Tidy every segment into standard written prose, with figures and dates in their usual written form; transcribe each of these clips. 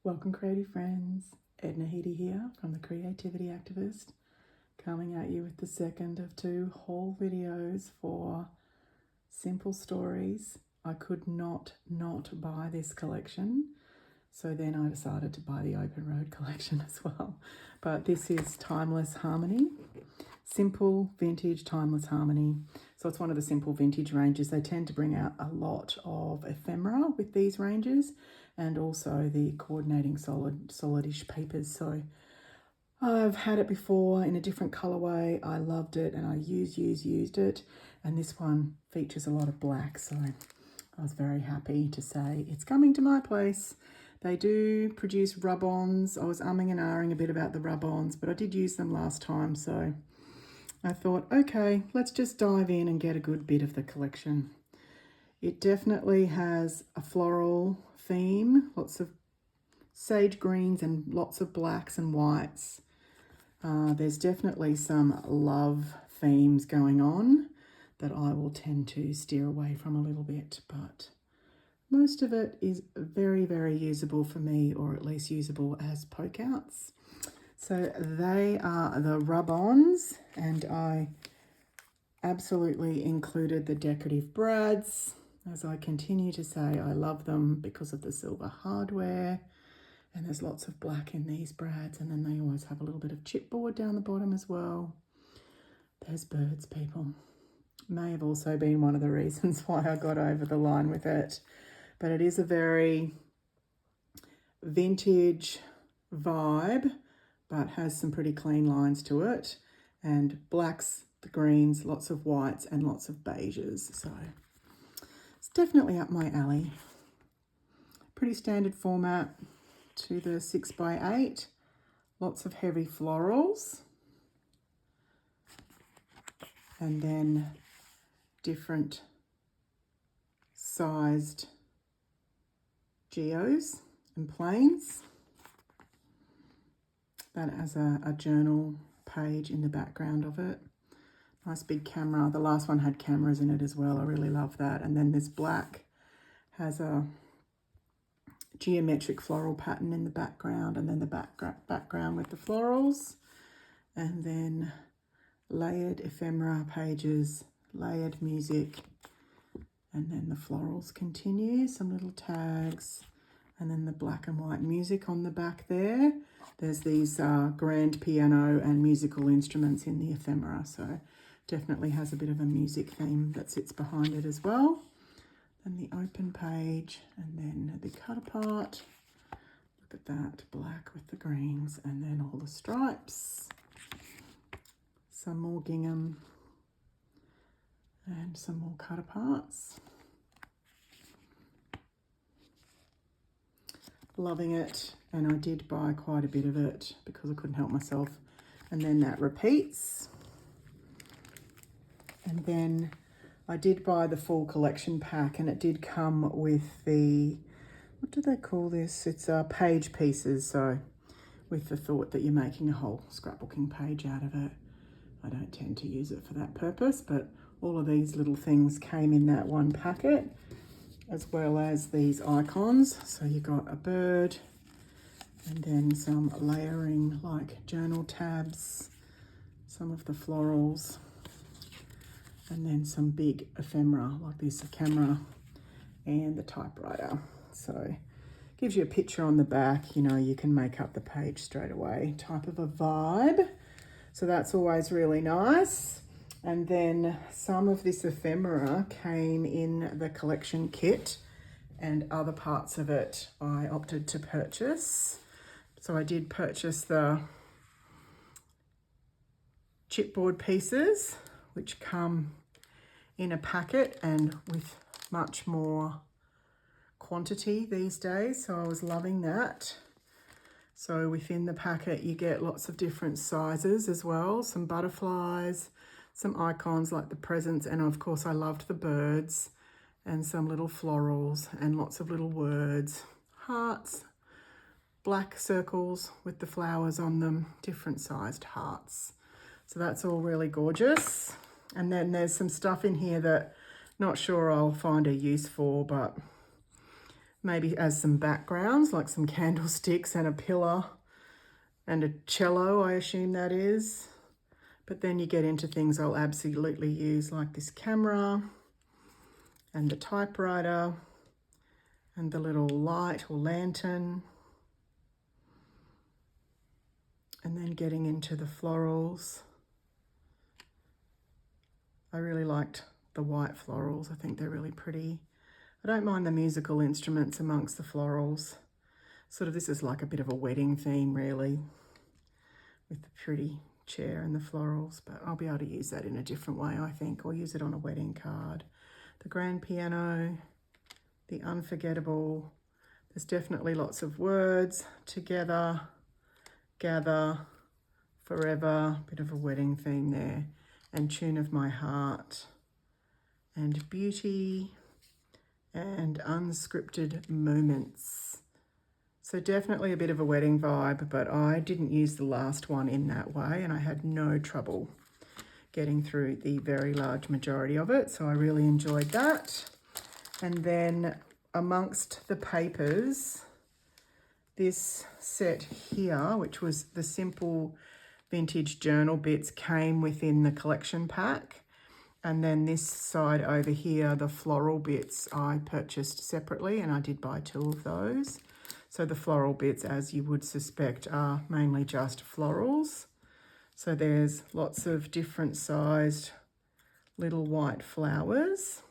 Welcome creative friends, Edna Heedy here from the Creativity Activist, coming at you with the second of two haul videos for simple stories. I could not buy this collection, so then I decided to buy the Open Road collection as well. But this is Timeless Harmony, simple vintage timeless harmony. So it's one of the simple vintage ranges. They tend to bring out a lot of ephemera with these ranges, and also the coordinating solidish papers. So I've had it before in a different colorway. I loved it and I used it. And this one features a lot of black. So I was very happy to say it's coming to my place. They do produce rub-ons. I was umming and ahhing a bit about the rub-ons, but I did use them last time. So I thought, okay, let's just dive in and get a good bit of the collection. It definitely has a floral theme, lots of sage greens and lots of blacks and whites. There's definitely some love themes going on that I will tend to steer away from a little bit, but most of it is very, very usable for me, or at least usable as poke outs. So they are the rub-ons, and I absolutely included the decorative brads. As I continue to say, I love them because of the silver hardware, and there's lots of black in these brads, and then they always have a little bit of chipboard down the bottom as well. There's birds, people. May have also been one of the reasons why I got over the line with it, but it is a very vintage vibe, but has some pretty clean lines to it, and blacks, the greens, lots of whites and lots of beiges. So it's definitely up my alley. Pretty standard format to the 6x8. Lots of heavy florals. And then different sized geos and planes. That has a journal page in the background of it. Nice big camera. The last one had cameras in it as well. I really love that. And then this black has a geometric floral pattern in the background, and then the background with the florals, and then layered ephemera pages, layered music, and then the florals continue, some little tags, and then the black and white music on the back there. There's these grand piano and musical instruments in the ephemera, so definitely has a bit of a music theme that sits behind it as well. And the open page, and then the cut apart. Look at that, black with the greens, and then all the stripes. Some more gingham, and some more cut aparts. Loving it, and I did buy quite a bit of it because I couldn't help myself. And then that repeats. And then I did buy the full collection pack, and it did come with the, what do they call this? It's page pieces. So with the thought that you're making a whole scrapbooking page out of it. I don't tend to use it for that purpose, but all of these little things came in that one packet, as well as these icons. So you got a bird, and then some layering like journal tabs, some of the florals, and then some big ephemera like this, a camera and the typewriter. So gives you a picture on the back, you know, you can make up the page straight away type of a vibe. So that's always really nice. And then some of this ephemera came in the collection kit, and other parts of it I opted to purchase. So I did purchase the chipboard pieces, which come in a packet and with much more quantity these days. So I was loving that. So within the packet, you get lots of different sizes as well, some butterflies, some icons like the presents, and of course I loved the birds, and some little florals and lots of little words, hearts, black circles with the flowers on them, different sized hearts. So that's all really gorgeous. And then there's some stuff in here that not sure I'll find a use for, but maybe as some backgrounds, like some candlesticks and a pillar and a cello, I assume that is. But then you get into things I'll absolutely use, like this camera and the typewriter and the little light or lantern. And then getting into the florals. I really liked the white florals. I think they're really pretty. I don't mind the musical instruments amongst the florals. Sort of, this is like a bit of a wedding theme really, with the pretty chair and the florals, but I'll be able to use that in a different way, I think, or use it on a wedding card. The grand piano, the unforgettable. There's definitely lots of words. Together, gather, forever, bit of a wedding theme there. And tune of my heart, and beauty, and unscripted moments. So definitely a bit of a wedding vibe, but I didn't use the last one in that way, and I had no trouble getting through the very large majority of it, so I really enjoyed that. And then amongst the papers, this set here, which was the simple vintage journal bits, came within the collection pack. And then this side over here, the floral bits, I purchased separately, and I did buy 2 of those. So the floral bits, as you would suspect, are mainly just florals. So there's lots of different sized little white flowers.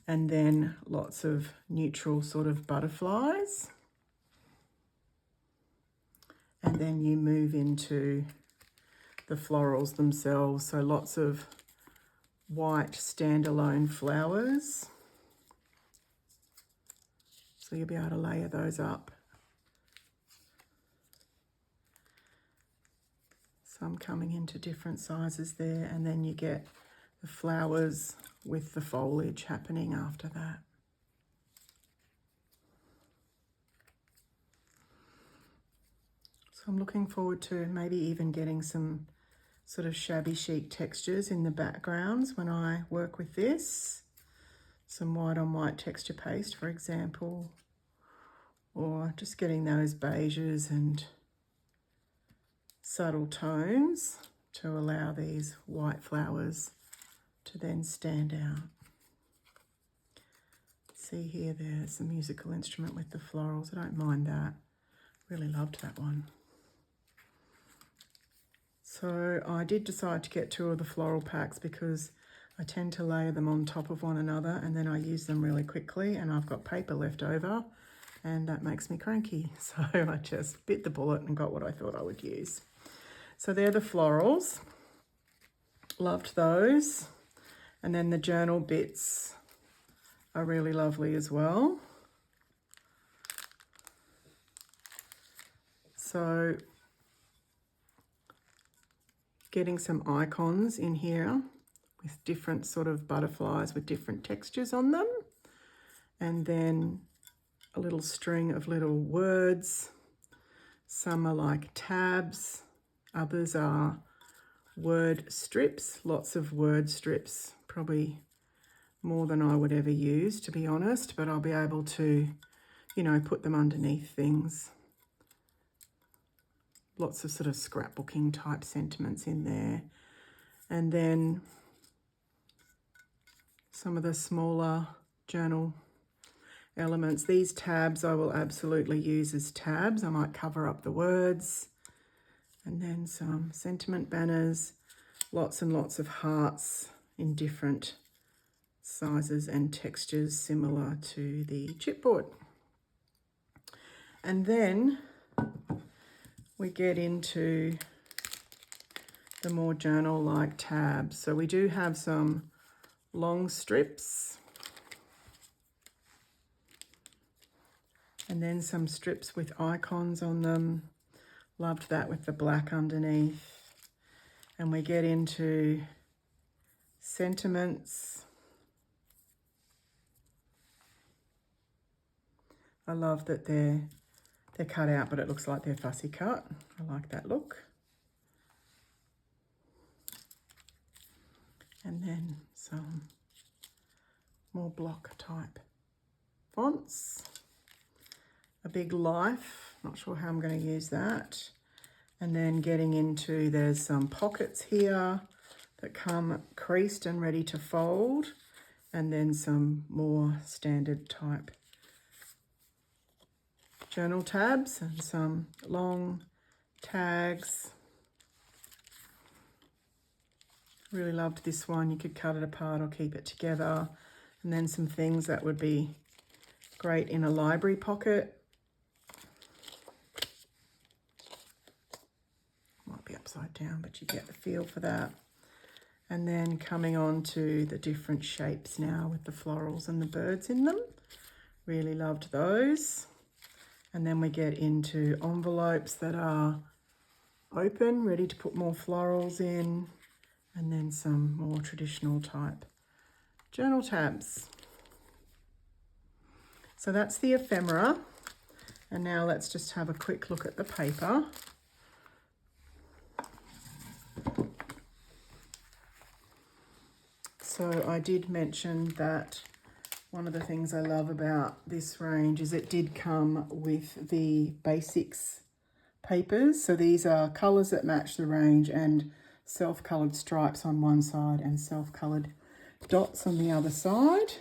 And then lots of neutral sort of butterflies. And then you move into the florals themselves. So lots of white standalone flowers. So you'll be able to layer those up. Some coming into different sizes there, and then you get the flowers with the foliage happening after that. So I'm looking forward to maybe even getting some sort of shabby chic textures in the backgrounds when I work with this. Some white on white texture paste, for example, or just getting those beiges and subtle tones to allow these white flowers to then stand out. See here, there's a musical instrument with the florals. I don't mind that. Really loved that one. So I did decide to get 2 of the floral packs because I tend to layer them on top of one another and then I use them really quickly, and I've got paper left over and that makes me cranky. So I just bit the bullet and got what I thought I would use. So they're the florals. Loved those. And then the journal bits are really lovely as well. So getting some icons in here with different sort of butterflies with different textures on them. And then a little string of little words. Some are like tabs, others are word strips, lots of word strips, probably more than I would ever use, to be honest, but I'll be able to, you know, put them underneath things. Lots of sort of scrapbooking type sentiments in there. And then some of the smaller journal elements. These tabs I will absolutely use as tabs. I might cover up the words. And then some sentiment banners, lots and lots of hearts in different sizes and textures similar to the chipboard. And then we get into the more journal-like tabs. So we do have some long strips and then some strips with icons on them. Loved that with the black underneath. And we get into sentiments. I love that they're cut out, but it looks like they're fussy cut. I like that look. And then some more block type fonts. A big life, not sure how I'm going to use that. And then getting into, there's some pockets here that come creased and ready to fold. And then some more standard type journal tabs and some long tags. Really loved this one. You could cut it apart or keep it together. And then some things that would be great in a library pocket. Might be upside down, but you get the feel for that. And then coming on to the different shapes now with the florals and the birds in them. Really loved those. And then we get into envelopes that are open, ready to put more florals in. And then some more traditional type journal tabs. So that's the ephemera. And now let's just have a quick look at the paper. So I did mention that one of the things I love about this range is it did come with the basics papers. So these are colours that match the range and self-coloured stripes on one side and self-coloured dots on the other side.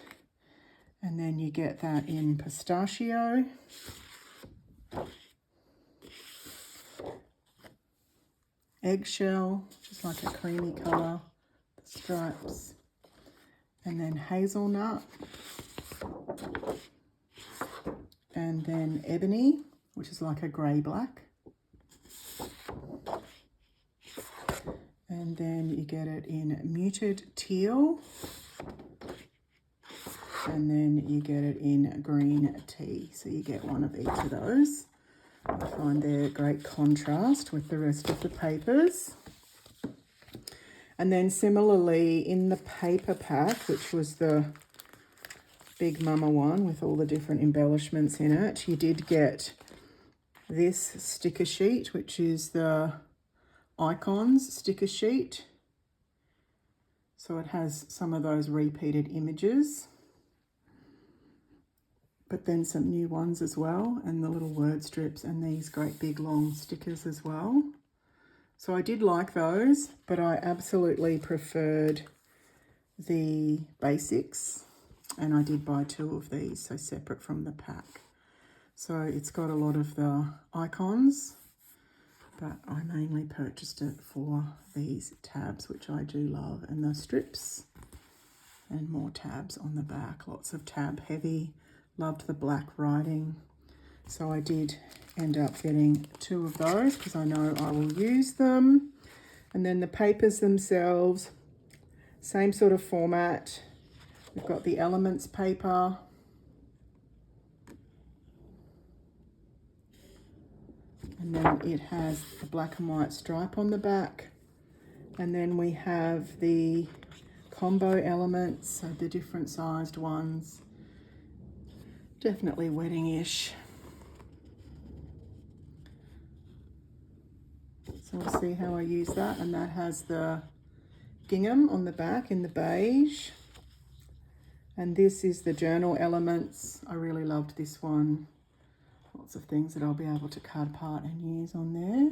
And then you get that in pistachio. Eggshell, just like a creamy colour, the stripes. And then hazelnut. And then ebony, which is like a grey-black. And then you get it in muted teal. And then you get it in green tea. So you get one of each of those. I find they're a great contrast with the rest of the papers. And then similarly in the paper pack, which was the Big Mama one with all the different embellishments in it, you did get this sticker sheet, which is the icons sticker sheet. So it has some of those repeated images, but then some new ones as well, and the little word strips and these great big long stickers as well. So I did like those, but I absolutely preferred the basics, and I did buy 2 of these, so separate from the pack. So it's got a lot of the icons, but I mainly purchased it for these tabs, which I do love, and the strips and more tabs on the back. Lots of tab heavy. Loved the black writing. So I did end up getting 2 of those because I know I will use them. And then the papers themselves, same sort of format. We've got the elements paper. And then it has a black and white stripe on the back. And then we have the combo elements, so the different sized ones. Definitely wedding-ish. So we'll see how I use that. And that has the gingham on the back in the beige. And this is the journal elements. I really loved this one. Lots of things that I'll be able to cut apart and use on there.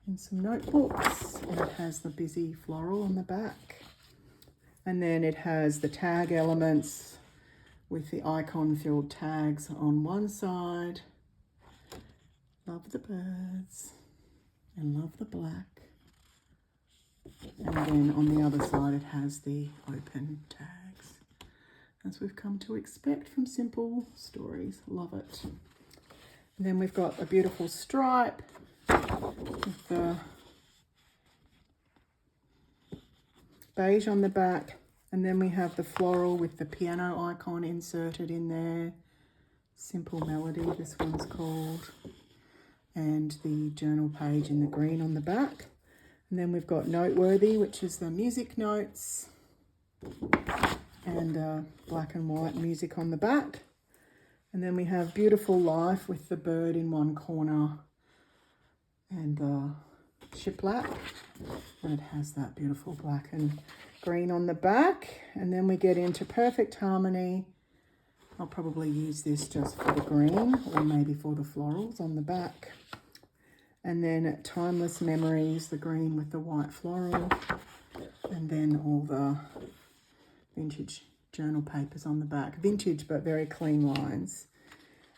And some notebooks. And it has the busy floral on the back. And then it has the tag elements with the icon-filled tags on one side. Love the birds and love the black. And then on the other side it has the open tags, as we've come to expect from Simple Stories. Love it. And then we've got a beautiful stripe with the beige on the back. And then we have the floral with the piano icon inserted in there. Simple Melody, this one's called. And the journal page in the green on the back. And then we've got Noteworthy, which is the music notes. And black and white music on the back. And then we have Beautiful Life with the bird in one corner. And the shiplap. And it has that beautiful black and green on the back. And then we get into Perfect Harmony I'll probably use this just for the green or maybe for the florals on the back. And then Timeless Memories, the green with the white floral. And then all the vintage journal papers on the back. Vintage but very clean lines.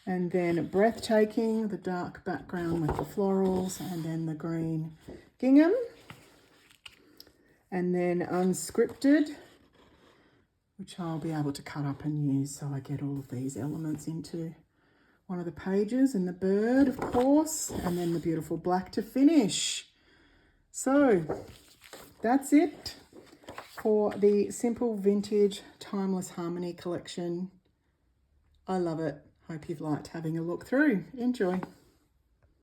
And then Breathtaking, the dark background with the florals. And then the green gingham. And then Unscripted, which I'll be able to cut up and use so I get all of these elements into one of the pages, and the bird, of course, and then the beautiful black to finish. So that's it for the Simple Vintage Timeless Harmony collection. I love it. Hope you've liked having a look through. Enjoy.